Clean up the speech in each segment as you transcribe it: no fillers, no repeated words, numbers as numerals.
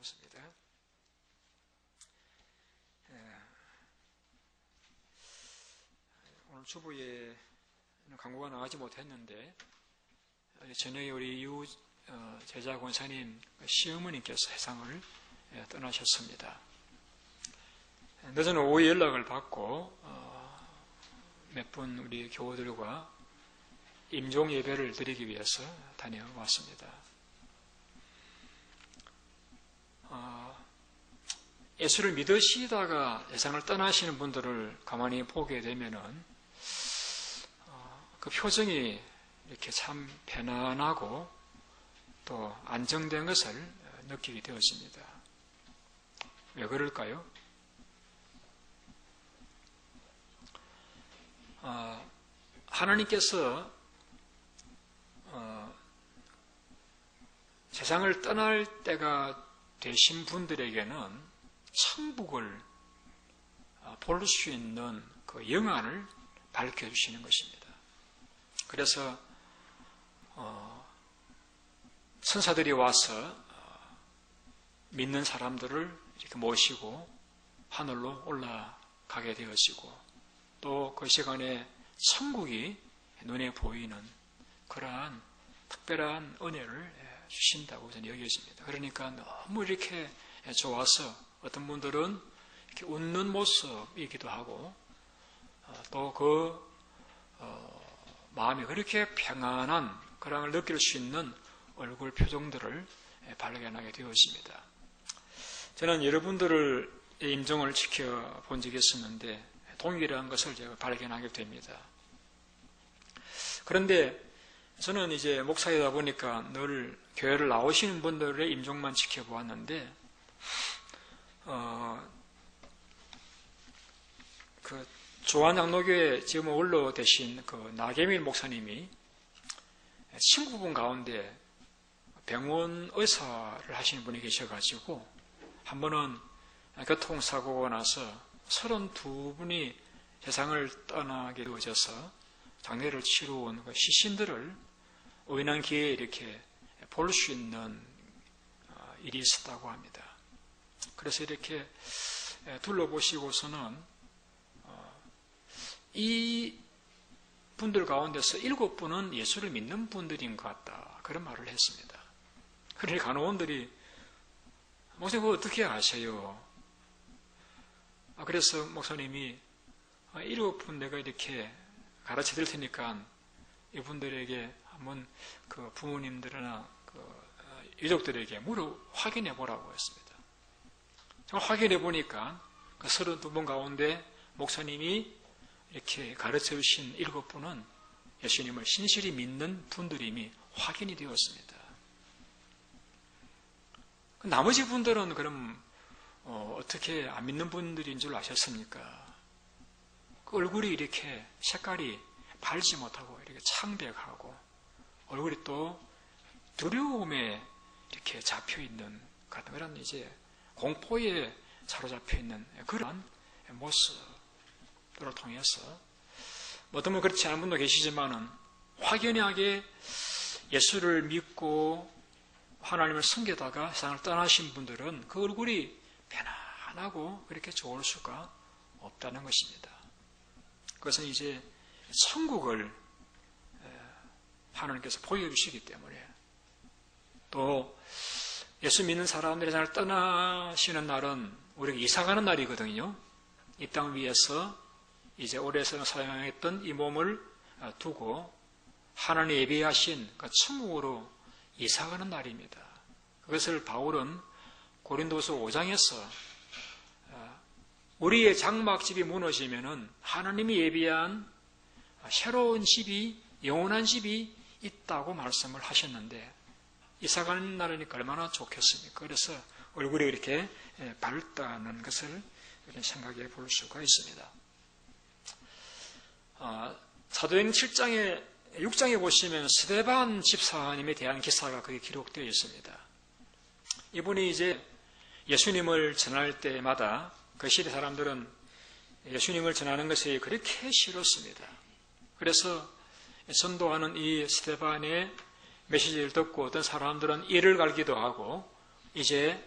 반갑습니다. 오늘 주부에 광고가 나가지 못했는데 저녁에 우리 유 제자 권사님 시어머니께서 세상을 떠나셨습니다. 늦은 오후 연락을 받고 몇 분 우리 교우들과 임종 예배를 드리기 위해서 다녀왔습니다. 예수를 믿으시다가 세상을 떠나시는 분들을 가만히 보게 되면은 그 표정이 이렇게 참 편안하고 또 안정된 것을 느끼게 되었습니다. 왜 그럴까요? 하나님께서 세상을 떠날 때가 되신 분들에게는 천국을 볼 수 있는 그 영안을 밝혀주시는 것입니다. 그래서 천사들이 와서 믿는 사람들을 이렇게 모시고 하늘로 올라가게 되어지고 또 그 시간에 천국이 눈에 보이는 그러한 특별한 은혜를 주신다고 저는 여겨집니다. 그러니까 너무 이렇게 좋아서 어떤 분들은 이렇게 웃는 모습이기도 하고 또 그 마음이 그렇게 평안한 그런 걸 느낄 수 있는 얼굴 표정들을 발견하게 되었습니다. 저는 여러분들의 임종을 지켜본 적이 있었는데 동일한 것을 제가 발견하게 됩니다. 그런데 저는 이제 목사이다 보니까 늘 교회를 나오시는 분들의 임종만 지켜보았는데 그 조안장로교회 지금 원로 되신 그 나계밀 목사님이 친구분 가운데 병원 의사를 하시는 분이 계셔가지고 한 번은 교통사고가 나서 32분이 세상을 떠나게 되어져서 장례를 치러온 그 시신들을 우연한 기회에 이렇게 볼 수 있는 일이 있었다고 합니다. 그래서 이렇게 둘러보시고서는 이 분들 가운데서 7분은 예수를 믿는 분들인 것 같다. 그런 말을 했습니다. 그러니까 간호원들이 목사님 그거 어떻게 아세요? 그래서 목사님이 7분 내가 이렇게 가르쳐 드릴 테니까 이분들에게 한번 그 부모님들이나 그 유족들에게 확인해 보라고 했습니다. 정말 확인해 보니까 그 32분 가운데 목사님이 이렇게 가르쳐 주신 7분은 예수님을 신실히 믿는 분들임이 확인이 되었습니다. 나머지 분들은 그럼 어떻게 안 믿는 분들인 줄 아셨습니까? 그 얼굴이 이렇게 색깔이 밝지 못하고 이렇게 창백하고 얼굴이 또 두려움에 이렇게 잡혀 있는 같은 그런 이제 공포에 사로잡혀 있는 그런 모습들을 통해서 어떤 분 그렇지 않은 분도 계시지만은 확연하게 예수를 믿고 하나님을 섬기다가 세상을 떠나신 분들은 그 얼굴이 편안하고 그렇게 좋을 수가 없다는 것입니다. 그것은 이제 천국을 하나님께서 보여주시기 때문에 또 예수 믿는 사람들이 세상을 떠나시는 날은 우리가 이사가는 날이거든요. 이 땅 위에서 이제 오래전 사용했던 이 몸을 두고 하나님 예비하신 그 천국으로 이사가는 날입니다. 그것을 바울은 고린도서 5장에서 우리의 장막집이 무너지면은 하나님이 예비한 새로운 집이 영원한 집이 있다고 말씀을 하셨는데 이사가는 날이니까 얼마나 좋겠습니까? 그래서 얼굴이 이렇게 밝다는 것을 생각해 볼 수가 있습니다. 사도행 6장에 보시면 스데반 집사님에 대한 기사가 거기 기록되어 있습니다. 이분이 이제 예수님을 전할 때마다 그 시대 사람들은 예수님을 전하는 것이 그렇게 싫었습니다. 그래서 전도하는 이 스데반의 메시지를 듣고 어떤 사람들은 이를 갈기도 하고 이제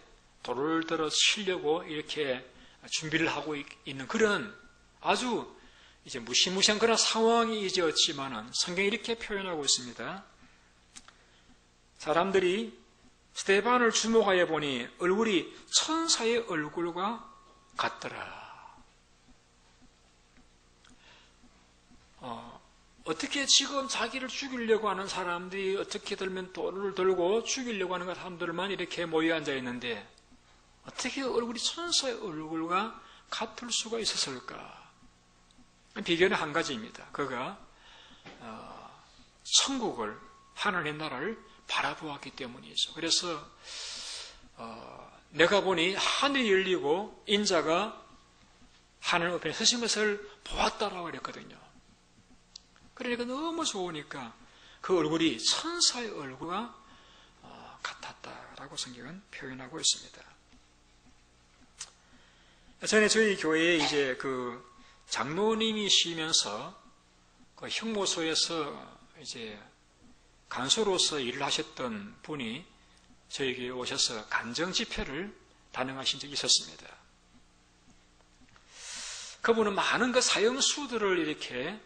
돌을 들어 치려고 이렇게 준비를 하고 있는 그런 아주 이제 무시무시한 그런 상황이 이제였지만은 성경이 이렇게 표현하고 있습니다. 사람들이 스데반을 주목하여 보니 얼굴이 천사의 얼굴과 같더라. 어떻게 지금 자기를 죽이려고 하는 사람들이 어떻게 들면 돌을 들고 죽이려고 하는 사람들만 이렇게 모여 앉아 있는데 어떻게 얼굴이 천사의 얼굴과 같을 수가 있었을까? 비결은 한 가지입니다. 그가 천국을, 하나님의 나라를 바라보았기 때문이죠. 그래서 내가 보니 하늘이 열리고 인자가 하늘 우편에 서신 것을 보았다라고 그랬거든요. 그러니까 너무 좋으니까 그 얼굴이 천사의 얼굴과 같았다라고 성경은 표현하고 있습니다. 전에 저희 교회에 이제 그 장로님이시면서 그 형무소에서 이제 간소로서 일을 하셨던 분이 저에게 오셔서 간정 집회를 단행하신 적이 있었습니다. 그분은 많은 그 사형수들을 이렇게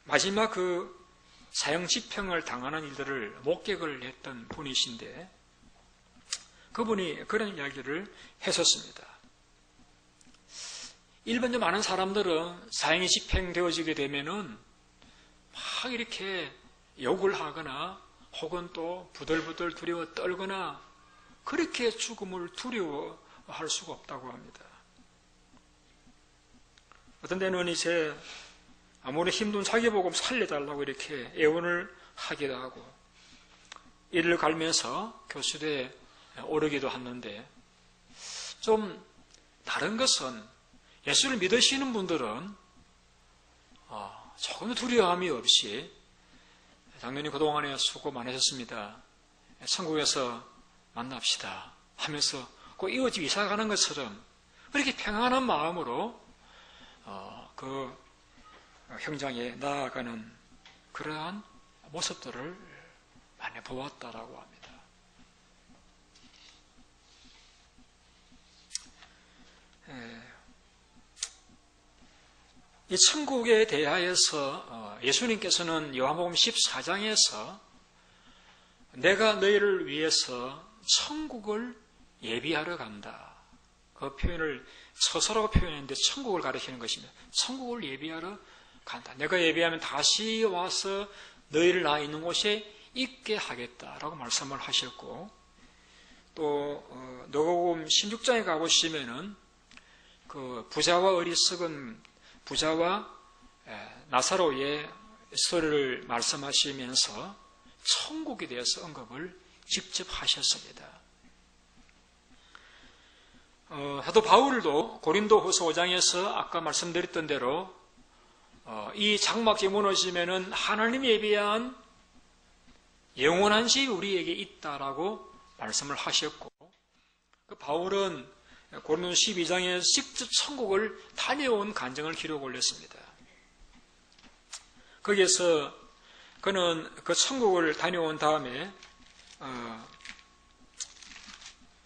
마지막 그 사형 집행을 당하는 일들을 목격을 했던 분이신데 그분이 그런 이야기를 했었습니다. 일반적으로 많은 사람들은 사형이 집행되어지게 되면은 막 이렇게 욕을 하거나 혹은 또 부들부들 두려워 떨거나 그렇게 죽음을 두려워할 수가 없다고 합니다. 어떤 데는 이제 아무리 힘든 자기 보고 살려달라고 이렇게 애원을 하기도 하고 이를 갈면서 교수대에 오르기도 하는데 좀 다른 것은 예수를 믿으시는 분들은 조금도 두려움이 없이 장로님 그동안에 수고 많으셨습니다. 천국에서 만납시다 하면서 꼭 이웃집 이사 가는 것처럼 그렇게 평안한 마음으로 그 형장에 나아가는 그러한 모습들을 많이 보았다라고 합니다. 이 천국에 대하여서 예수님께서는 요한복음 14장에서 내가 너희를 위해서 천국을 예비하러 간다. 그 표현을 처소라고 표현했는데 천국을 가리키는 것입니다. 천국을 예비하러 간다. 내가 예비하면 다시 와서 너희를 나 있는 곳에 있게 하겠다라고 말씀을 하셨고 또 누가복음 16장에 가보시면은 그 부자와 어리석은 부자와 나사로의 스토리를 말씀하시면서 천국에 대해서 언급을 직접 하셨습니다. 사도 바울도 고린도후서 5장에서 아까 말씀드렸던 대로 이 장막이 무너지면은 하나님 예비한 영원한 집이 우리에게 있다라고 말씀을 하셨고 그 바울은 고린도서 12장에 직접 천국을 다녀온 간증을 기록 올렸습니다. 거기에서 그는 그 천국을 다녀온 다음에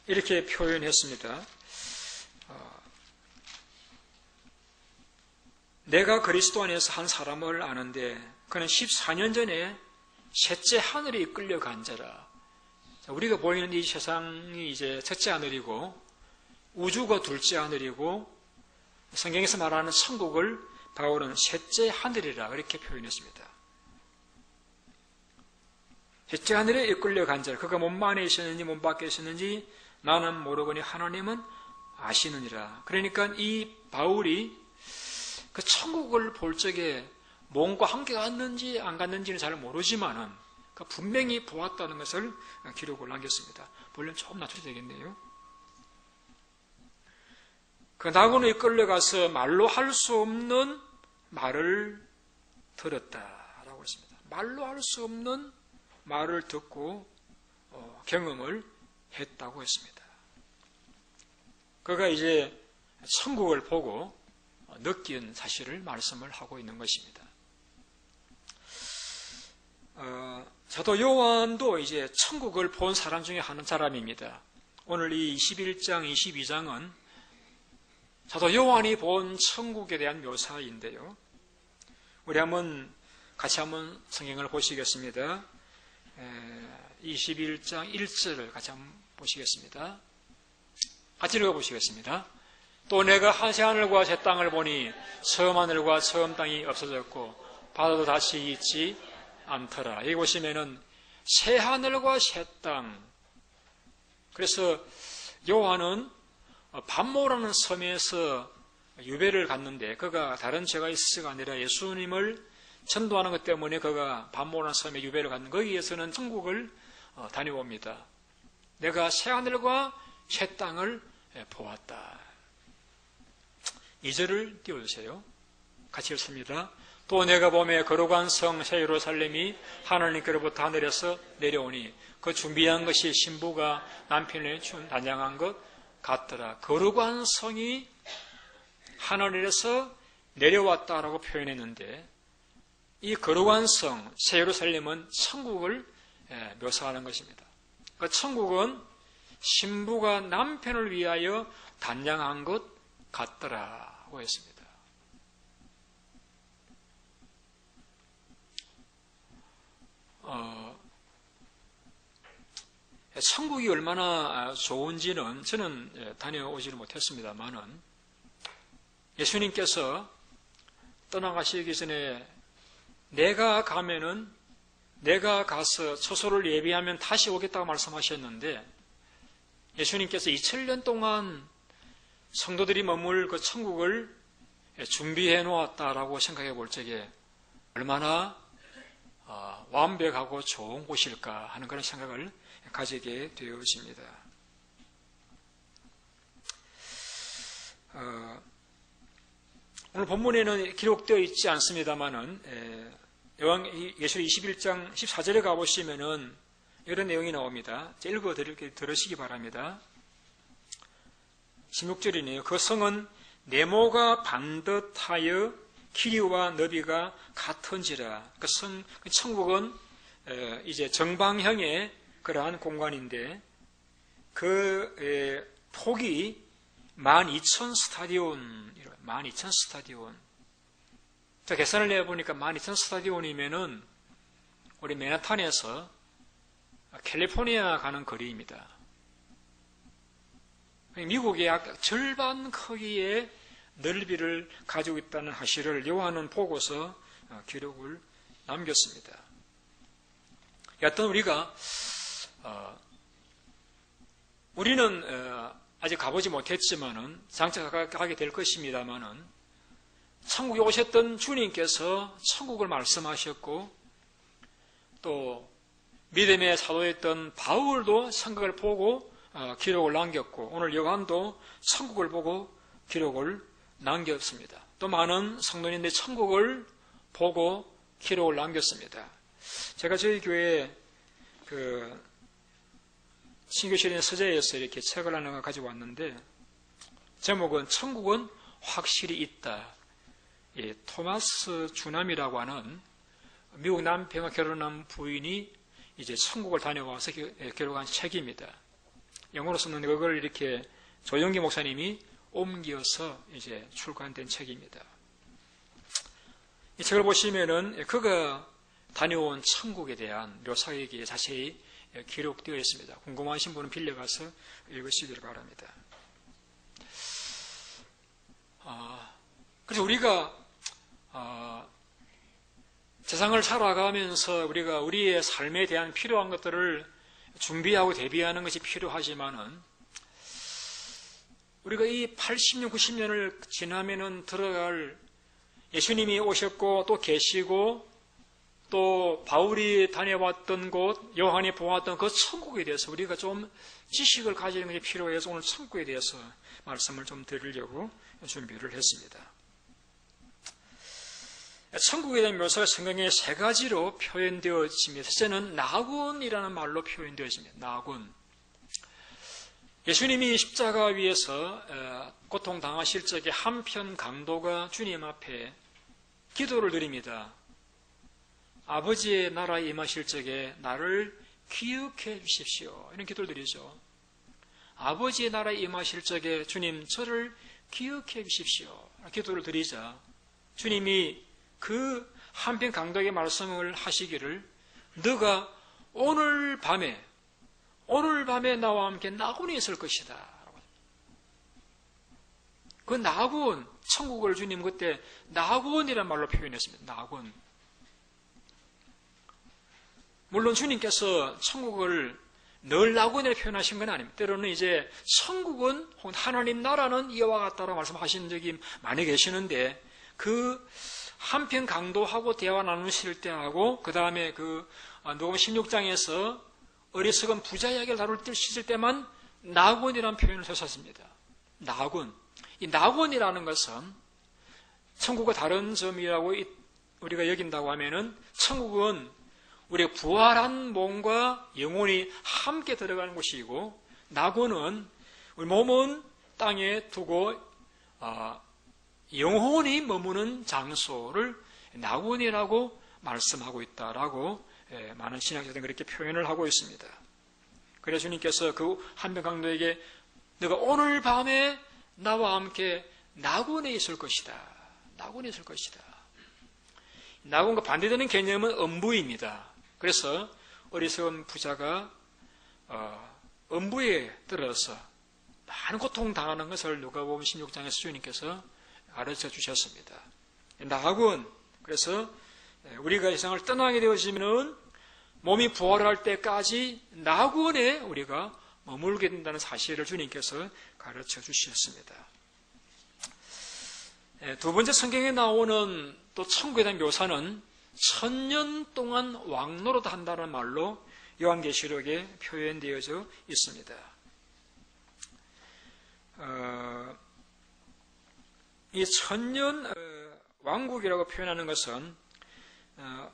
이렇게 표현했습니다. 내가 그리스도 안에서 한 사람을 아는데 그는 14년 전에 셋째 하늘에 이끌려 간 자라. 우리가 보이는 이 세상이 이제 첫째 하늘이고 우주가 둘째 하늘이고 성경에서 말하는 천국을 바울은 셋째 하늘이라 이렇게 표현했습니다. 셋째 하늘에 이끌려 간 자라. 그가 몸 안에 있었는지 몸 밖에 있었는지 나는 모르거니 하나님은 아시느니라. 그러니까 이 바울이 그 천국을 볼 적에 몸과 함께 갔는지 안 갔는지는 잘 모르지만은 분명히 보았다는 것을 기록을 남겼습니다. 볼륨 조금 낮춰도 되겠네요. 그 나그네에 끌려가서 말로 할 수 없는 말을 들었다라고 했습니다. 말로 할 수 없는 말을 듣고 경험을 했다고 했습니다. 그가 이제 천국을 보고 느낀 사실을 말씀을 하고 있는 것입니다. 사도 요한도 이제 천국을 본 사람 중에 한 사람입니다. 오늘 이 21장, 22장은 사도 요한이 본 천국에 대한 묘사인데요. 우리 같이 한번 성경을 보시겠습니다. 21장 1절을 같이 한번 보시겠습니다. 같이 읽어보시겠습니다. 또 내가 새 하늘과 새 땅을 보니 처음 하늘과 처음 땅이 없어졌고 바다도 다시 있지 않더라. 여기 보시면은 새 하늘과 새 땅. 그래서 요한은 반모라는 섬에서 유배를 갔는데 그가 다른 죄가 있어서가 아니라 예수님을 전도하는 것 때문에 그가 반모라는 섬에 유배를 갔는데 거기에서는 천국을 다녀옵니다. 내가 새 하늘과 새 땅을 보았다. 2절을 띄워주세요. 같이 읽습니다. 또 내가 보매 거룩한 성 새 예루살렘이 하나님께로부터 하늘에서 내려오니 그 준비한 것이 신부가 남편을 단장한 것 같더라. 거룩한 성이 하늘에서 내려왔다라고 표현했는데 이 거룩한 성 새 예루살렘은 천국을 묘사하는 것입니다. 그 천국은 신부가 남편을 위하여 단장한 것 같더라고 했습니다. 천국이 얼마나 좋은지는 저는 다녀오지를 못했습니다만은 예수님께서 떠나가시기 전에 내가 가서 처소를 예비하면 다시 오겠다고 말씀하셨는데 예수님께서 2000년 동안 성도들이 머물 그 천국을 준비해 놓았다라고 생각해 볼 적에 얼마나 완벽하고 좋은 곳일까 하는 그런 생각을 가지게 되어집니다. 오늘 본문에는 기록되어 있지 않습니다만은 예수 21장 14절에 가보시면은 이런 내용이 나옵니다. 읽어 들으시기 바랍니다. 16절이네요. 그 성은 네모가 반듯하여 길이와 너비가 같은지라. 그 천국은 이제 정방형의 그러한 공간인데 그 폭이 12,000 스타디온. 자, 계산을 내보니까 12,000 스타디온이면은 우리 맨하탄에서 캘리포니아 가는 거리입니다. 미국의 약 절반 크기의 넓이를 가지고 있다는 사실을 요한은 보고서 기록을 남겼습니다. 여하튼 우리는 아직 가보지 못했지만은 장차 가게 될 것입니다만은 천국에 오셨던 주님께서 천국을 말씀하셨고 또 믿음의 사도였던 바울도 천국을 보고 기록을 남겼고 오늘 요한도 천국을 보고 기록을 남겼습니다. 또 많은 성도님들이 천국을 보고 기록을 남겼습니다. 제가 저희 교회 신교실에 있는 서재에서 이렇게 책을 하나 가지고 왔는데 제목은 천국은 확실히 있다. 토마스 주남이라고 하는 미국 남편과 결혼한 부인이 이제 천국을 다녀와서 기록한 책입니다. 영어로 썼는데 그걸 이렇게 조영기 목사님이 옮겨서 이제 출간된 책입니다. 이 책을 보시면은 그가 다녀온 천국에 대한 묘사에게 자세히 기록되어 있습니다. 궁금하신 분은 빌려가서 읽으시기를 바랍니다. 그래서 우리가 세상을 살아가면서 우리가 우리의 삶에 대한 필요한 것들을 준비하고 대비하는 것이 필요하지만은 우리가 이 80년, 90년을 지나면은 들어갈 예수님이 오셨고 또 계시고 또 바울이 다녀왔던 곳, 요한이 보았던 그 천국에 대해서 우리가 좀 지식을 가지는 것이 필요해서 오늘 천국에 대해서 말씀을 좀 드리려고 준비를 했습니다. 천국에 대한 묘사가 성경에 세 가지로 표현되어집니다. 첫째는 나군이라는 말로 표현되어집니다. 나군. 예수님이 십자가 위에서 고통당하실 적에 한편 강도가 주님 앞에 기도를 드립니다. 아버지의 나라에 임하실 적에 나를 기억해 주십시오. 이런 기도를 드리죠. 아버지의 나라에 임하실 적에 주님 저를 기억해 주십시오. 기도를 드리자 주님이 그 한편 강도에게 말씀을 하시기를 너가 오늘 밤에 나와 함께 나군에 있을 것이다. 그 나군, 천국을 주님 그때 나군이라는 말로 표현했습니다. 나군. 물론 주님께서 천국을 늘 나군이라고 표현하신 건 아닙니다. 때로는 이제 천국은 혹은 하나님 나라는 이와 같다라고 말씀하신 적이 많이 계시는데 그 한편 강도하고 대화 나누실 때하고 그 다음에 그 누가복음 16장에서 어리석은 부자 이야기를 다룰 때 시실 때만 나군이라는 표현을 썼습니다. 나군. 이 나군이라는 것은 천국과 다른 점이라고 우리가 여긴다고 하면은 천국은 우리의 부활한 몸과 영혼이 함께 들어가는 곳이고 나군은 우리 몸은 땅에 두고 영혼이 머무는 장소를 나군이라고 말씀하고 있다라고 많은 신학자들은 그렇게 표현을 하고 있습니다. 그래서 주님께서 그 한편 강도에게 너가 오늘 밤에 나와 함께 나군에 있을 것이다. 나군에 있을 것이다. 나군과 반대되는 개념은 음부입니다. 그래서 어리석은 부자가 음부에 들어서 많은 고통당하는 것을 누가복음 16장에서 주님께서 가르쳐 주셨습니다. 나군, 그래서 우리가 이 세상을 떠나게 되어지면 몸이 부활할 때까지 나군에 우리가 머물게 된다는 사실을 주님께서 가르쳐 주셨습니다. 두 번째 성경에 나오는 또 천국에 대한 묘사는 1000년 동안 왕노릇 한다는 말로 요한계시록에 표현되어져 있습니다. 이 1000년 왕국이라고 표현하는 것은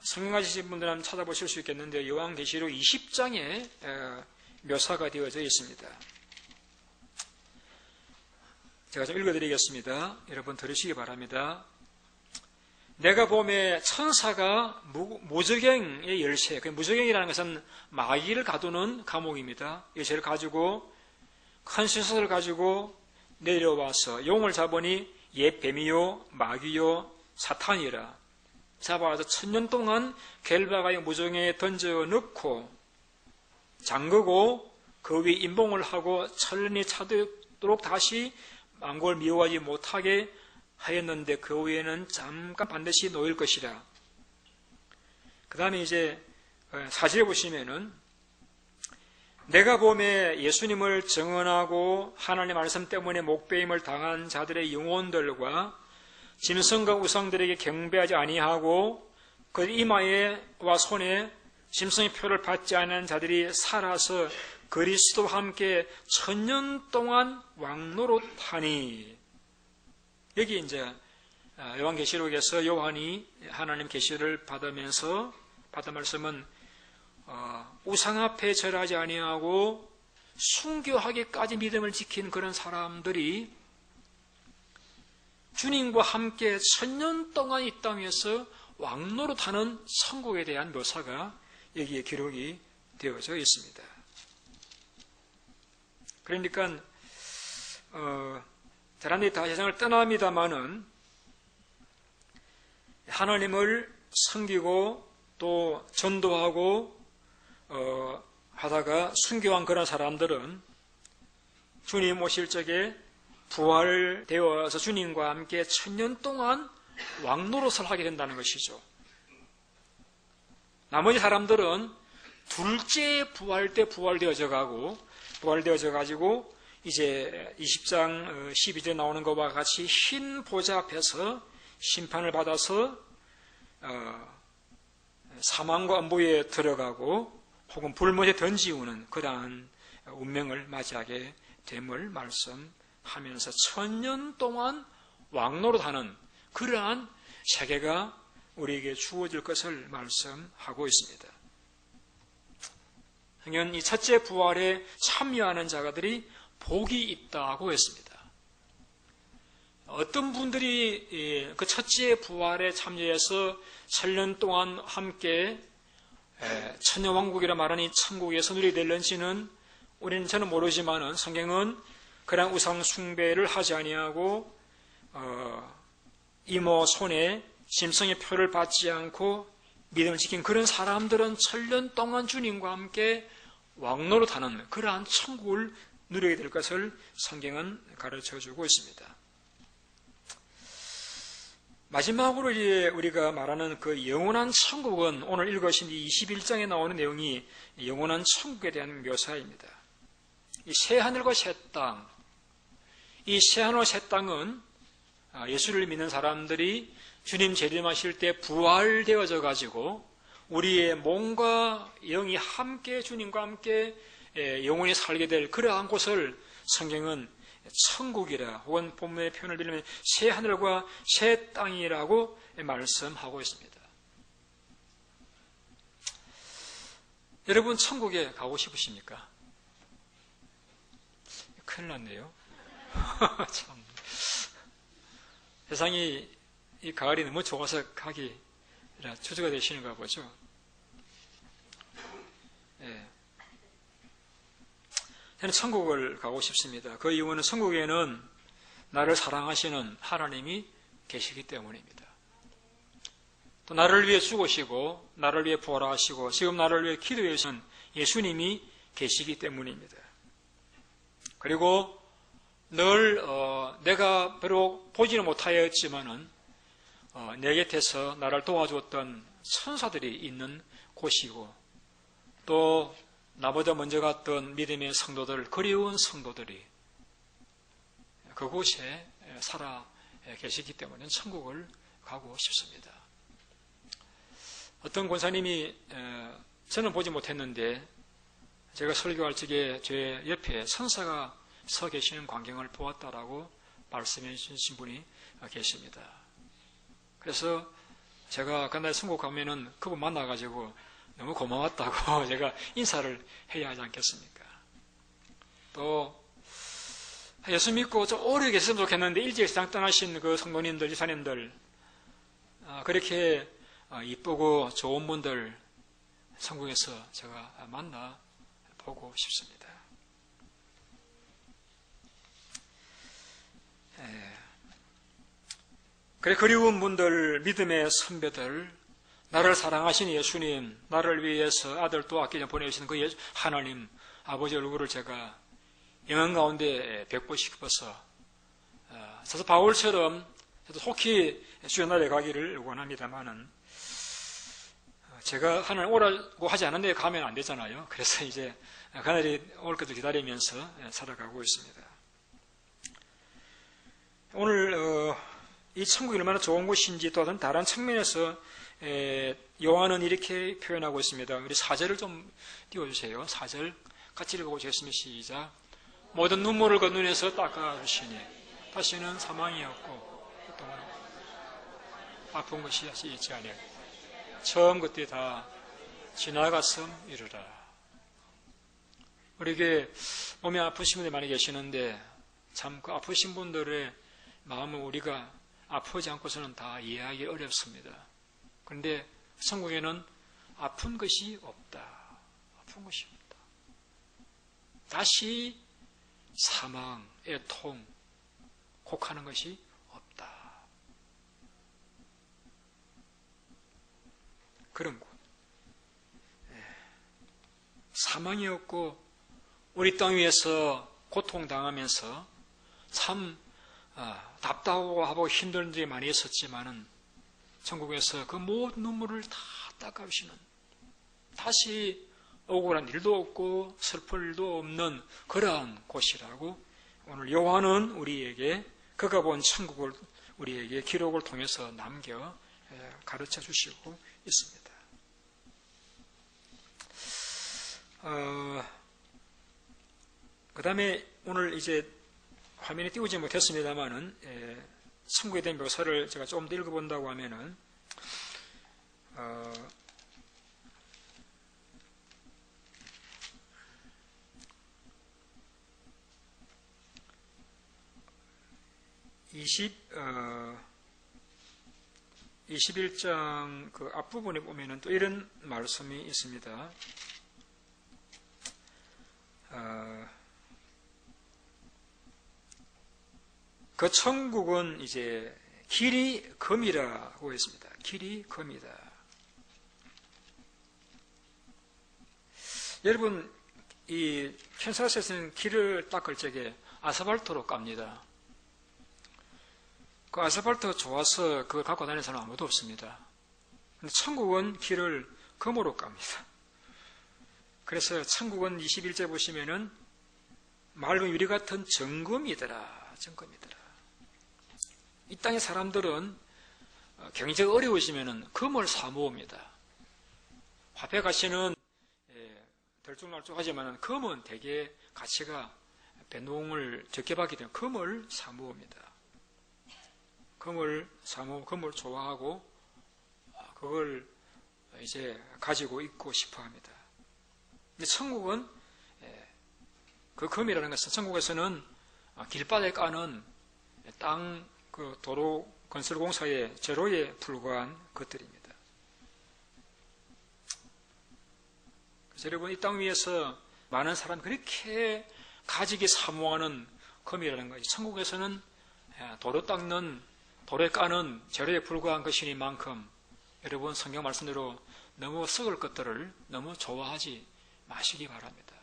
성경 가지신 분들 한번 찾아보실 수 있겠는데 요한계시록 20장에 묘사가 되어져 있습니다. 제가 좀 읽어드리겠습니다. 여러분 들으시기 바랍니다. 내가 봄에 천사가 무저갱의 열쇠, 무저갱이라는 것은 마귀를 가두는 감옥입니다. 열쇠를 가지고 큰 쇠사슬을 가지고 내려와서 용을 잡으니 옛 뱀이요 마귀요 사탄이라 잡아와서 1000년 동안 겔바가의 무저갱에 던져 넣고 잠그고 그 위에 임봉을 하고 천년이 차도록 다시 만국을 미워하지 못하게 하였는데 그 후에는 잠깐 반드시 놓일 것이라. 그 다음에 이제 사실에 보시면은 내가 봄에 예수님을 증언하고 하나님 말씀 때문에 목배임을 당한 자들의 영혼들과 짐승과 우상들에게 경배하지 아니하고 그 이마에와 손에 짐승의 표를 받지 않은 자들이 살아서 그리스도와 함께 1000년 동안 왕노릇하니. 여기 이제 요한계시록에서 요한이 하나님 계시를 받으면서 받은 말씀은 우상 앞에 절하지 아니하고 순교하기까지 믿음을 지킨 그런 사람들이 주님과 함께 1000년 동안 이 땅에서 왕노릇하는 천국에 대한 묘사가 여기에 기록이 되어져 있습니다. 그러니까 사람들이 다 세상을 떠납니다마는 하나님을 섬기고 또 전도하고 하다가 순교한 그런 사람들은 주님 오실 적에 부활되어서 주님과 함께 1000년 동안 왕노릇을 하게 된다는 것이죠. 나머지 사람들은 둘째 부활 때 부활되어져 가지고 이제 20장 12절에 나오는 것과 같이 흰 보좌 앞에서 심판을 받아서 사망과 음부에 들어가고 혹은 불못에 던지우는 그러한 운명을 맞이하게 됨을 말씀하면서 1000년 동안 왕노릇하는 그러한 세계가 우리에게 주어질 것을 말씀하고 있습니다. 이 첫째 부활에 참여하는 자가들이 복이 있다고 했습니다. 어떤 분들이 그 첫째 부활에 참여해서 7년 동안 함께 천녀왕국이라 말하는 이 천국에서 누리게 될는지는 저는 모르지만은 성경은 그런 우상 숭배를 하지 아니하고 이모 손에 짐승의 표를 받지 않고 믿음을 지킨 그런 사람들은 7년 동안 주님과 함께 왕노릇하는 그러한 천국을 누리게 될 것을 성경은 가르쳐주고 있습니다. 마지막으로 이제 우리가 말하는 그 영원한 천국은 오늘 읽으신 이 21장에 나오는 내용이 영원한 천국에 대한 묘사입니다. 이 새하늘과 새 땅, 이 새하늘과 새 땅은 예수를 믿는 사람들이 주님 재림하실 때 부활되어져 가지고 우리의 몸과 영이 함께 주님과 함께 영원히 살게 될 그러한 곳을 성경은 천국이라 혹은 본문의 표현을 빌리면 새 하늘과 새 땅이라고 말씀하고 있습니다. 여러분 천국에 가고 싶으십니까? 큰일 났네요. 참. 세상이 이 가을이 너무 좋아서 가기 주저가 되시는가 보죠. 예. 저는 천국을 가고 싶습니다. 그 이유는 천국에는 나를 사랑하시는 하나님이 계시기 때문입니다. 또 나를 위해 죽으시고 나를 위해 부활하시고 지금 나를 위해 기도해 주시는 예수님이 계시기 때문입니다. 그리고 늘 내가 비록 보지는 못하였지만은 내 곁에서 나를 도와주었던 천사들이 있는 곳이고 또 나보다 먼저 갔던 믿음의 성도들, 그리운 성도들이 그곳에 살아 계시기 때문에 천국을 가고 싶습니다. 어떤 권사님이 저는 보지 못했는데 제가 설교할 적에 제 옆에 천사가 서 계시는 광경을 보았다라고 말씀해 주신 분이 계십니다. 그래서 제가 그날 천국 가면은 그분 만나가지고 너무 고마웠다고 제가 인사를 해야 하지 않겠습니까? 또 예수 믿고 좀 오래 계셨으면 좋겠는데 일찍 세상 떠나신 그 성도님들, 지사님들 그렇게 이쁘고 좋은 분들 천국에서 제가 만나 보고 싶습니다. 그래 그리운 분들, 믿음의 선배들, 나를 사랑하신 예수님, 나를 위해서 아들 또 아끼지 보내주신 그 하나님, 아버지 얼굴을 제가 영광 가운데 뵙고 싶어서 사도 바울처럼 저도 속히 주의 나라에 가기를 원합니다만은 제가 하나님 오라고 하지 않은데 가면 안 되잖아요. 그래서 이제 그날이 올 것을 기다리면서 살아가고 있습니다. 오늘 이 천국이 얼마나 좋은 곳인지 또 다른 측면에서 요한은 이렇게 표현하고 있습니다. 우리 4절을 좀 띄워주세요. 4절 같이 읽어보시겠습니다. 시작. 모든 눈물을 그 눈에서 닦아주시니 다시는 사망이 없고 또한 아픈 것이 있지 않아요. 처음 그때 다 지나갔음 이르라. 우리에게 몸이 아프신 분들이 많이 계시는데 참 그 아프신 분들의 마음을 우리가 아프지 않고서는 다 이해하기 어렵습니다. 그런데 천국에는 아픈 것이 없다. 아픈 것이 없다. 다시 사망, 애통, 곡하는 것이 없다. 그런 곳. 사망이 없고 우리 땅 위에서 고통당하면서 참 답답하고 힘든 일이 많이 있었지만은 천국에서 그 모든 눈물을 다 닦아주시는 다시 억울한 일도 없고 슬플 일도 없는 그러한 곳이라고 오늘 요한은 우리에게 그가 본 천국을 우리에게 기록을 통해서 남겨 가르쳐 주시고 있습니다. 그 다음에 오늘 이제 화면에 띄우지 못했습니다만은 천국에 대한 묘사를 제가 조금 더 읽어본다고 하면은 21장 그 앞부분에 보면은 또 이런 말씀이 있습니다. 그 천국은 이제 길이 금이라고 했습니다. 길이 금이다. 여러분, 이 캔사스에서는 길을 닦을 적에 아스팔트로 깝니다. 그 아스팔트가 좋아서 그걸 갖고 다니는 사람 아무도 없습니다. 근데 천국은 길을 금으로 깝니다. 그래서 천국은 21절 보시면은 맑은 유리 같은 정금이더라. 정금이더라. 이 땅의 사람들은 경제가 어려우시면은 금을 사모읍니다. 화폐 가치는 들쭉날쭉하지만 금은 되게 가치가 변동을 적게 받기 때문에 금을 사모읍니다. 금을 좋아하고 그걸 이제 가지고 있고 싶어 합니다. 근데 천국은 그 금이라는 것은 천국에서는 길바닥에 까는 땅 그 도로 건설 공사의 재료에 불과한 것들입니다. 그래서 여러분, 이 땅 위에서 많은 사람이 그렇게 가지기 사모하는 금이라는 것이 천국에서는 도로 닦는 도로에 까는 재료에 불과한 것이니만큼 여러분, 성경 말씀대로 너무 썩을 것들을 너무 좋아하지 마시기 바랍니다.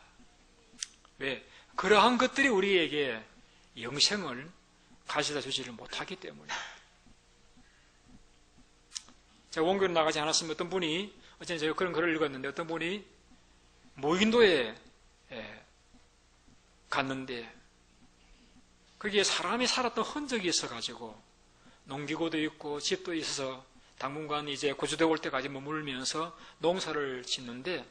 왜? 그러한 것들이 우리에게 영생을 가져다 주지를 못하기 때문에. 제가 원교로 나가지 않았으면 어떤 분이, 어제 제가 그런 글을 읽었는데 어떤 분이 무인도에 갔는데 거기에 사람이 살았던 흔적이 있어가지고 농기구도 있고 집도 있어서 당분간 이제 구조대 올 때까지 머물면서 농사를 짓는데,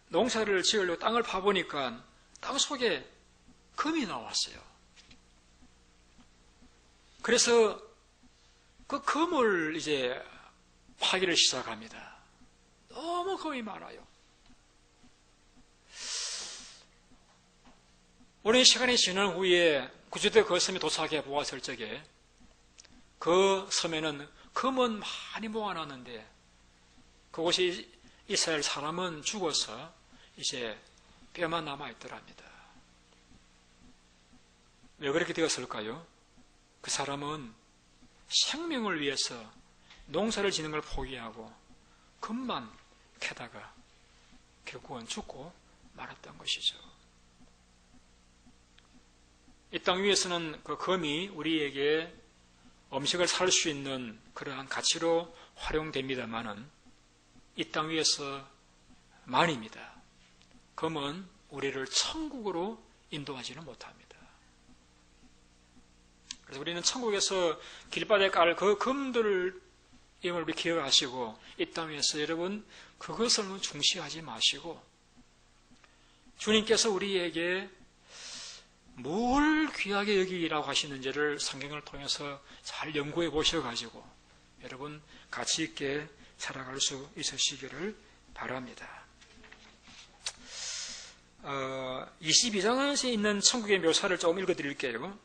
농사를 지으려고 땅을 파보니까 땅 속에 금이 나왔어요. 그래서 그 금을 이제 파기를 시작합니다. 너무 금이 많아요. 오랜 시간이 지난 후에 구조대 그 섬에 도착해 보았을 적에 그 섬에는 금은 많이 모아놨는데 그곳에 이스라엘 사람은 죽어서 이제 뼈만 남아있더랍니다. 왜 그렇게 되었을까요? 그 사람은 생명을 위해서 농사를 짓는 걸 포기하고 금만 캐다가 결국은 죽고 말았던 것이죠. 이 땅 위에서는 그 금이 우리에게 음식을 살 수 있는 그러한 가치로 활용됩니다만은 이 땅 위에서만입니다. 금은 우리를 천국으로 인도하지는 못합니다. 그래서 우리는 천국에서 길바닥에 깔 그 금들을 임을 기억하시고 이 땅 위에서 여러분 그것을 중시하지 마시고 주님께서 우리에게 뭘 귀하게 여기라고 하시는지를 성경을 통해서 잘 연구해 보셔가지고 여러분 가치 있게 살아갈 수 있으시기를 바랍니다. 22장에 있는 천국의 묘사를 조금 읽어드릴게요.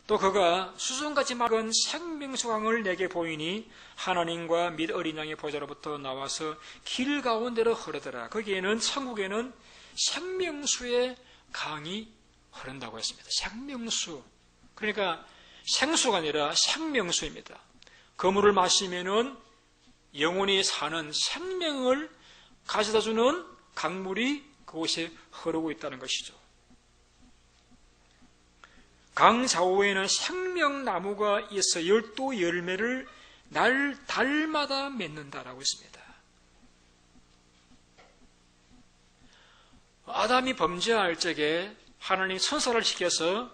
또 그가 수송같이 맑은 생명수강을 내게 보이니 하나님과 및 어린 양의 보좌로부터 나와서 길 가운데로 흐르더라. 거기에는 천국에는 생명수의 강이 흐른다고 했습니다. 생명수. 그러니까 생수가 아니라 생명수입니다. 그 물을 마시면은 영원히 사는 생명을 가져다주는 강물이 그곳에 흐르고 있다는 것이죠. 강 좌우에는 생명나무가 있어 12 열매를 달마다 맺는다라고 했습니다. 아담이 범죄할 적에 하나님이 천사를 시켜서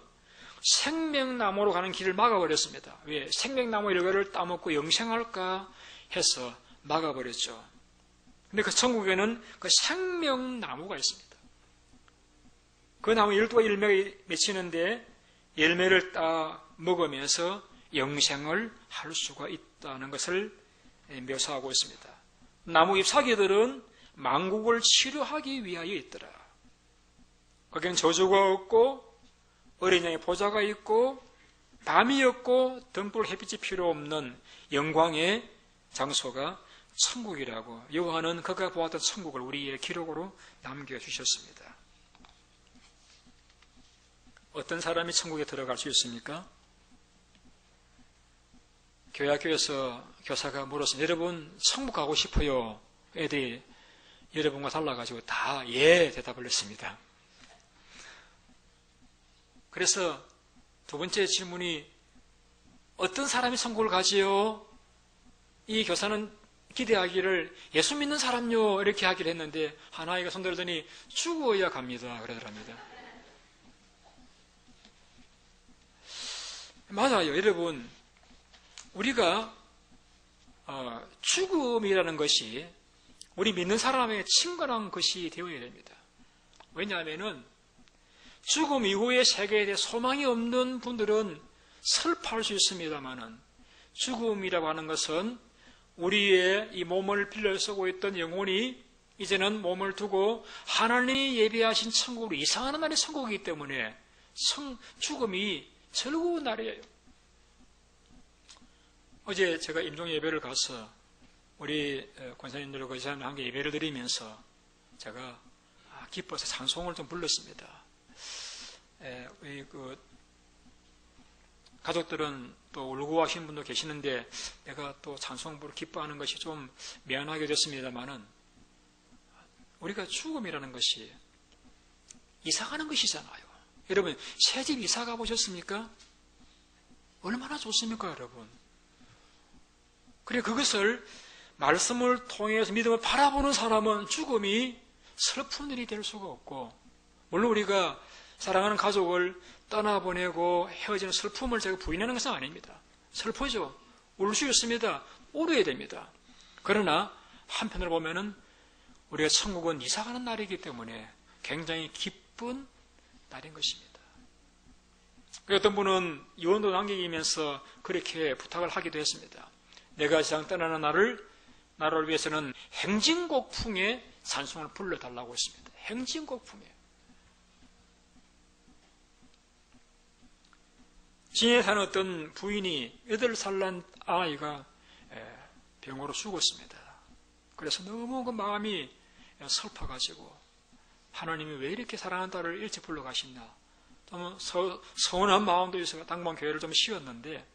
생명나무로 가는 길을 막아버렸습니다. 왜? 생명나무 열매를 따먹고 영생할까 해서 막아버렸죠. 근데 그 천국에는 그 생명나무가 있습니다. 그 나무 12가지 열매가 맺히는데 열매를 따 먹으면서 영생을 할 수가 있다는 것을 묘사하고 있습니다. 나무 잎사귀들은 만국을 치료하기 위하여 있더라. 거기는 저주가 없고 어린 양의 보좌가 있고 밤이었고 등불 햇빛이 필요 없는 영광의 장소가 천국이라고 요한은 그가 보았던 천국을 우리의 기록으로 남겨주셨습니다. 어떤 사람이 천국에 들어갈 수 있습니까? 교회 학교에서 교사가 물었습니다. 여러분 천국 가고 싶어요? 애들이 여러분과 달라가지고 다 예 대답을 했습니다. 그래서 두 번째 질문이 어떤 사람이 천국을 가지요? 이 교사는 기대하기를 예수 믿는 사람요 이렇게 하기를 했는데 한 아이가 손 들더니 죽어야 갑니다 그러더랍니다. 맞아요. 여러분 우리가 죽음이라는 것이 우리 믿는 사람에게 친근한 것이 되어야 됩니다. 왜냐하면 죽음 이후의 세계에 대해 소망이 없는 분들은 슬퍼할 수 있습니다만은 죽음이라고 하는 것은 우리의 이 몸을 빌려 쓰고 있던 영혼이 이제는 몸을 두고 하나님이 예비하신 천국으로 이상하는 날이 천국이기 때문에 죽음이 즐거운 날이에요. 어제 제가 임종 예배를 가서 우리 권사님들과 의사님 함께 예배를 드리면서 제가 기뻐서 찬송을 좀 불렀습니다. 가족들은 또 울고 하시는 분도 계시는데 내가 또 찬송 부르 기뻐하는 것이 좀 미안하게 됐습니다만은 우리가 죽음이라는 것이 이사가는 것이잖아요. 여러분 새집 이사 가보셨습니까? 얼마나 좋습니까 여러분? 그래 그것을 말씀을 통해서 믿음을 바라보는 사람은 죽음이 슬픈 일이 될 수가 없고 물론 우리가 사랑하는 가족을 떠나보내고 헤어지는 슬픔을 제가 부인하는 것은 아닙니다. 슬프죠. 울 수 있습니다. 울어야 됩니다. 그러나 한편으로 보면은 우리가 천국은 이사가는 날이기 때문에 굉장히 기쁜 날인 것입니다. 어떤 분은 유언도 남기면서 그렇게 부탁을 하기도 했습니다. 내가 세상 떠나는 나를 위해서는 행진곡풍의 찬송을 불러달라고 했습니다. 행진곡풍에. 진에 사는 어떤 부인이 8살 난 아이가 병으로 죽었습니다. 그래서 너무 그 마음이 슬퍼가지고 하나님이 왜 이렇게 사랑하는 딸을 일찍 불러가시나 좀 서운한 마음도 있어서 당분 교회를 좀 쉬었는데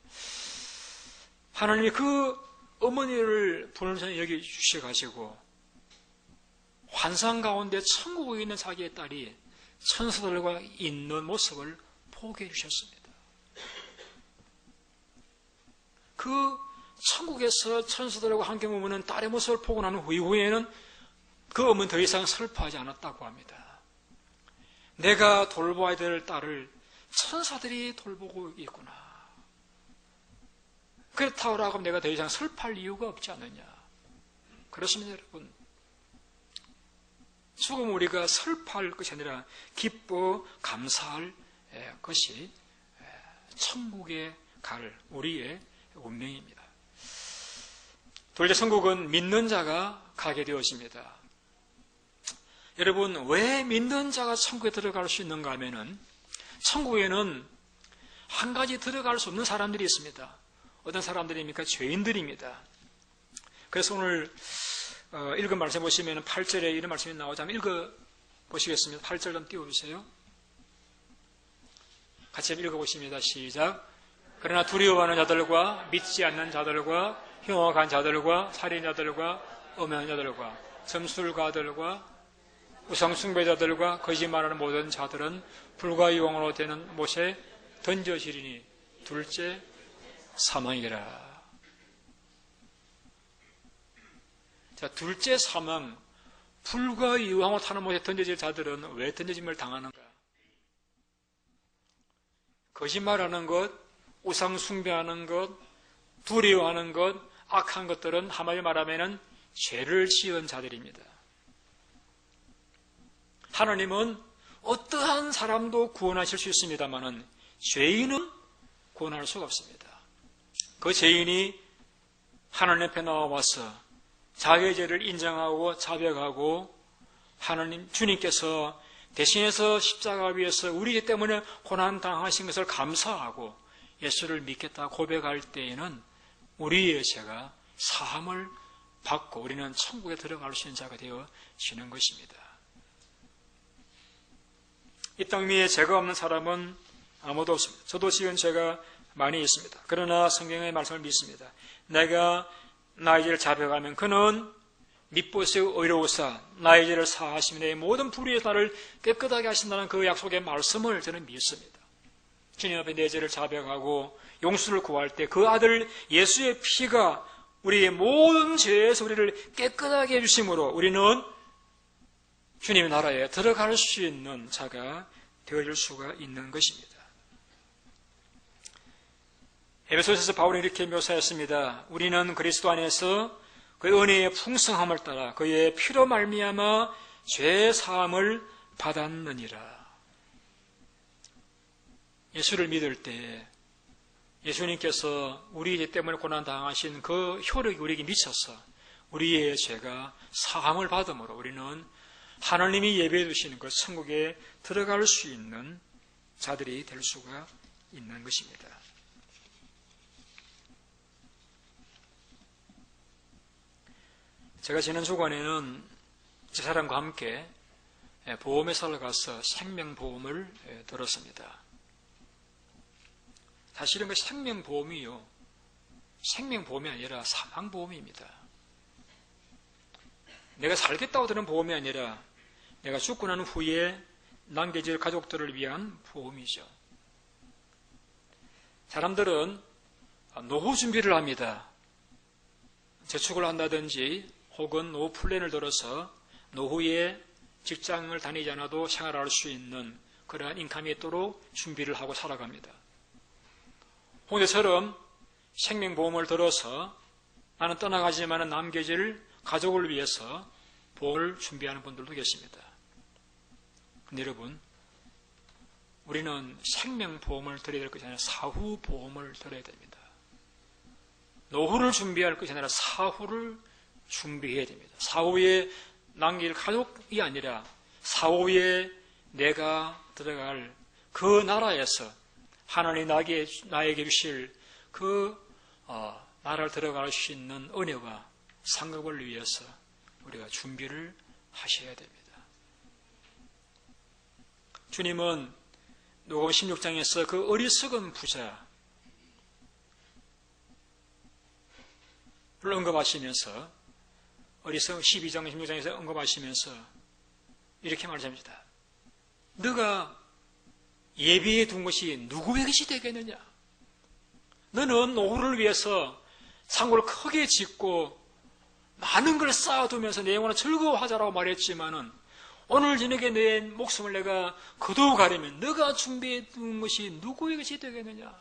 하나님이 그 어머니를 분을 여겨주셔가지고 환상 가운데 천국에 있는 자기의 딸이 천사들과 있는 모습을 보게 해주셨습니다. 그 천국에서 천사들과 함께 머무는 딸의 모습을 보고 난 이후에는 그 어머니는 더 이상 슬퍼하지 않았다고 합니다. 내가 돌봐야 될 딸을 천사들이 돌보고 있구나. 그렇다고 하면 내가 더 이상 슬퍼할 이유가 없지 않느냐. 그렇습니다, 여러분. 죽음 우리가 슬퍼할 것이 아니라 기뻐 감사할 것이 천국에 갈 우리의 운명입니다. 둘째 천국은 믿는 자가 가게 되어집니다. 여러분 왜 믿는 자가 천국에 들어갈 수 있는가 하면은 천국에는 한 가지 들어갈 수 없는 사람들이 있습니다. 어떤 사람들입니까? 죄인들입니다. 그래서 오늘 읽은 말씀 보시면 8절에 이런 말씀이 나오자 한번 읽어보시겠습니다. 8절 좀 띄워주세요. 같이 읽어보십니다. 시작. 그러나 두려워하는 자들과 믿지 않는 자들과 흉악한 자들과 살인자들과 음행한 자들과 점술가들과 우상숭배자들과 거짓말하는 모든 자들은 불과 유황으로 되는 못에 던져지리니 둘째 사망이라. 자, 둘째 사망, 불과 유황으로 타는 못에 던져질 자들은 왜 던져짐을 당하는가? 거짓말하는 것, 우상숭배하는 것, 두려워하는 것, 악한 것들은 한마디로 말하면 죄를 지은 자들입니다. 하나님은 어떠한 사람도 구원하실 수 있습니다만 죄인은 구원할 수가 없습니다. 그 죄인이 하나님 앞에 나와서 자기의 죄를 인정하고 자백하고 하나님 주님께서 대신해서 십자가 위에서 우리 죄 때문에 고난 당하신 것을 감사하고 예수를 믿겠다 고백할 때에는 우리의 죄가 사함을 받고 우리는 천국에 들어갈 수 있는 자가 되어지는 것입니다. 이 땅 위에 죄가 없는 사람은 아무도 없습니다. 저도 지은 죄가 많이 있습니다. 그러나 성경의 말씀을 믿습니다. 내가 나의 죄를 자백하면 그는 미쁘시고 의로우사 나의 죄를 사하시며 내 모든 불의에서 나를 깨끗하게 하신다는 그 약속의 말씀을 저는 믿습니다. 주님 앞에 내 죄를 자백하고 용서를 구할 때 그 아들 예수의 피가 우리의 모든 죄에서 우리를 깨끗하게 해주심으로 우리는 주님의 나라에 들어갈 수 있는 자가 되어질 수가 있는 것입니다. 에베소서에서 바울은 이렇게 묘사했습니다. 우리는 그리스도 안에서 그 은혜의 풍성함을 따라 그의 피로 말미암아 죄 사함을 받았느니라. 예수를 믿을 때 예수님께서 우리 죄 때문에 고난 당하신 그 효력이 우리에게 미쳐서 우리의 죄가 사함을 받음으로 우리는 하나님이 예배해 주시는 그 천국에 들어갈 수 있는 자들이 될 수가 있는 것입니다. 제가 지난 주간에는 제 사람과 함께 보험회사를 가서 생명보험을 들었습니다. 사실은 그 생명보험이요, 생명보험이 아니라 사망보험입니다. 내가 살겠다고 드는 보험이 아니라 내가 죽고 난 후에 남겨질 가족들을 위한 보험이죠. 사람들은 노후 준비를 합니다. 저축을 한다든지 혹은 노후 플랜을 들어서 노후에 직장을 다니지 않아도 생활할 수 있는 그러한 인컴이 있도록 준비를 하고 살아갑니다. 혹은 저처럼 생명보험을 들어서 나는 떠나가지만 남겨질 가족을 위해서 보험을 준비하는 분들도 계십니다. 근데 여러분, 우리는 생명보험을 들어야 될 것이 아니라 사후보험을 들어야 됩니다. 노후를 준비할 것이 아니라 사후를 준비해야 됩니다. 사후에 남길 가족이 아니라 사후에 내가 들어갈 그 나라에서 하나님 나에게 주실 그 나라를 들어갈 수 있는 은혜와 상급을 위해서 우리가 준비를 하셔야 됩니다. 주님은 누가복음 16장에서 그 어리석은 부자를 언급하시면서 어리석은 12장 16장에서 언급하시면서 이렇게 말씀합니다. 너가 예비해 둔 것이 누구의 것이 되겠느냐? 너는 노후를 위해서 상고를 크게 짓고 많은 걸 쌓아두면서 내 영혼을 즐거워하자라고 말했지만은 오늘 저녁에 내 목숨을 내가 거두어가려면 너가 준비해 둔 것이 누구의 것이 되겠느냐?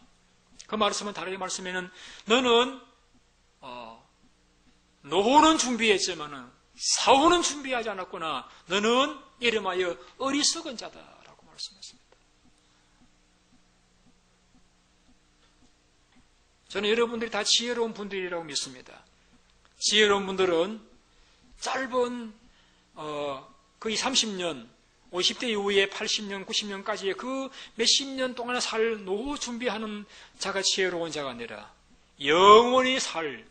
그 말씀은 다르게 말씀에는 너는 노후는 준비했지만은 사후는 준비하지 않았구나. 너는 이름하여 어리석은 자다라고 말씀했습니다. 저는 여러분들이 다 지혜로운 분들이라고 믿습니다. 지혜로운 분들은 짧은 거의 30년, 50대 이후에 80년, 90년까지의 그 몇십 년 동안에 살 노후 준비하는 자가 지혜로운 자가 아니라 영원히 살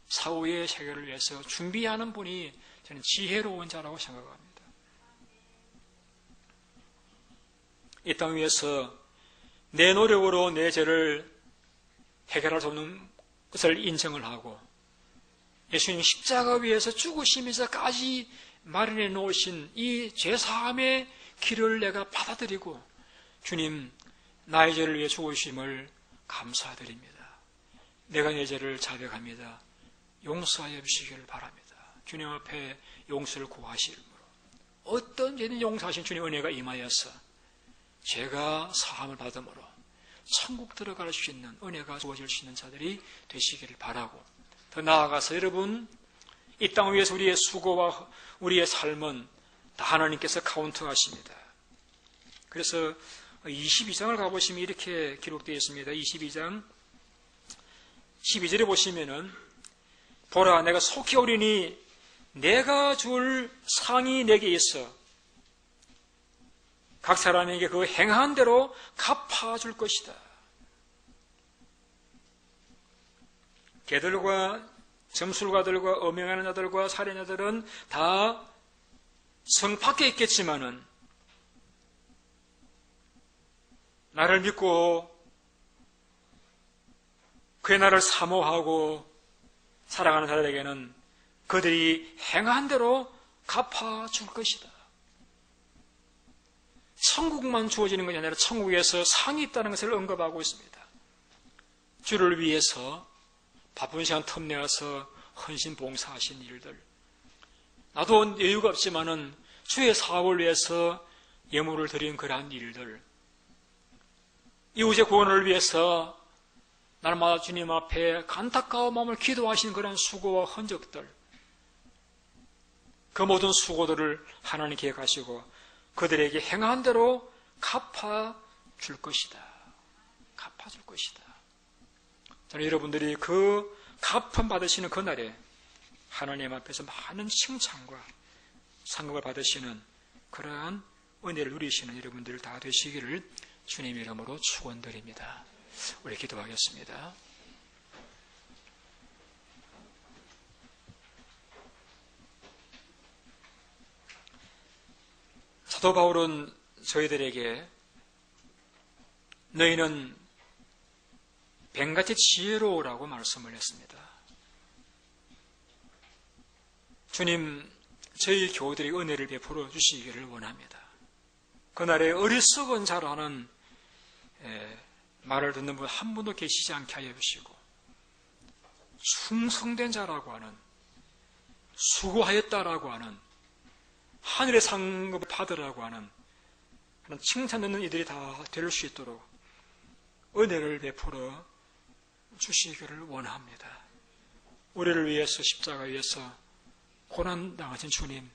사후의 세계를 위해서 준비하는 분이 저는 지혜로운 자라고 생각합니다. 이 땅 위에서 내 노력으로 내 죄를 해결할 수 없는 것을 인정을 하고 예수님 십자가 위에서 죽으시면서까지 마련해 놓으신 이 죄사함의 길을 내가 받아들이고 주님 나의 죄를 위해 죽으심을 감사드립니다. 내가 내 죄를 자백합니다. 용서하여 주시기를 바랍니다. 주님 앞에 용서를 구하시므로 어떤 죄든 용서하신 주님 은혜가 임하여서 죄가 사함을 받음으로 천국 들어갈 수 있는 은혜가 주어질 수 있는 자들이 되시기를 바라고 더 나아가서 여러분 이 땅 위에서 우리의 수고와 우리의 삶은 다 하나님께서 카운트하십니다. 그래서 22장을 가보시면 이렇게 기록되어 있습니다. 22장 12절에 보시면은 보라 내가 속히 오리니 내가 줄 상이 내게 있어 각 사람에게 그 행한 대로 갚아줄 것이다. 개들과 점술가들과 음행하는 자들과 살인자들은 다 성 밖에 있겠지만은 나를 믿고 그의 나를 사모하고 사랑하는 자들에게는 그들이 행한 대로 갚아줄 것이다. 천국만 주어지는 것이 아니라 천국에서 상이 있다는 것을 언급하고 있습니다. 주를 위해서 바쁜 시간 틈내어서 헌신 봉사하신 일들, 나도 여유가 없지만은 주의 사업을 위해서 예물을 드린 그러한 일들, 이웃의 구원을 위해서 날마다 주님 앞에 안타까운 마음을 기도하신 그런 수고와 흔적들, 그 모든 수고들을 하나님 기억하시고 그들에게 행한 대로 갚아줄 것이다. 갚아줄 것이다. 저는 여러분들이 그 갚음 받으시는 그날에 하나님 앞에서 많은 칭찬과 상급을 받으시는 그러한 은혜를 누리시는 여러분들 다 되시기를 주님 이름으로 축원드립니다. 우리 기도하겠습니다. 사도 바울은 저희들에게 너희는 뱀같이 지혜로우라고 말씀을 했습니다. 주님, 저희 교우들이 은혜를 베풀어 주시기를 원합니다. 그날에 어리석은 자라는 말을 듣는 분 한 분도 계시지 않게 하여 주시고 충성된 자라고 하는, 수고하였다라고 하는, 하늘의 상급을 받으라고 하는 그런 칭찬 듣는 이들이 다 될 수 있도록 은혜를 베풀어 주시기를 원합니다. 우리를 위해서 십자가 위에서 고난 당하신 주님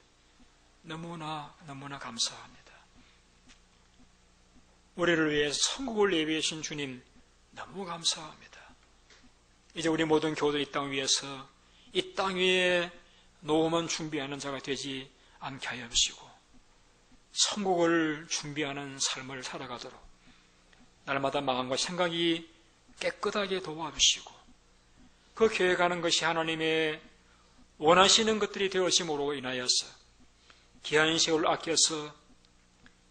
너무나 감사합니다. 우리를 위해서 천국을 예비해 주신 주님 너무 감사합니다. 이제 우리 모든 교우들 이 땅 위에서 이 땅 위에 노험은 준비하는 자가 되지 않게 하여 주시고 천국을 준비하는 삶을 살아가도록 날마다 마음과 생각이 깨끗하게 도와주시고 그 계획하는 것이 하나님의 원하시는 것들이 되어짐으로 인하여서 귀한 세월 아껴서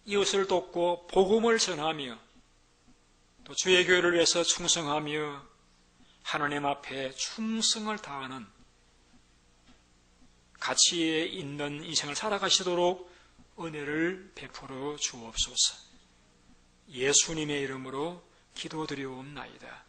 이웃을 돕고 복음을 전하며 또 주의 교회를 위해서 충성하며 하나님 앞에 충성을 다하는 가치에 있는 인생을 살아가시도록 은혜를 베풀어 주옵소서. 예수님의 이름으로 기도드리옵나이다.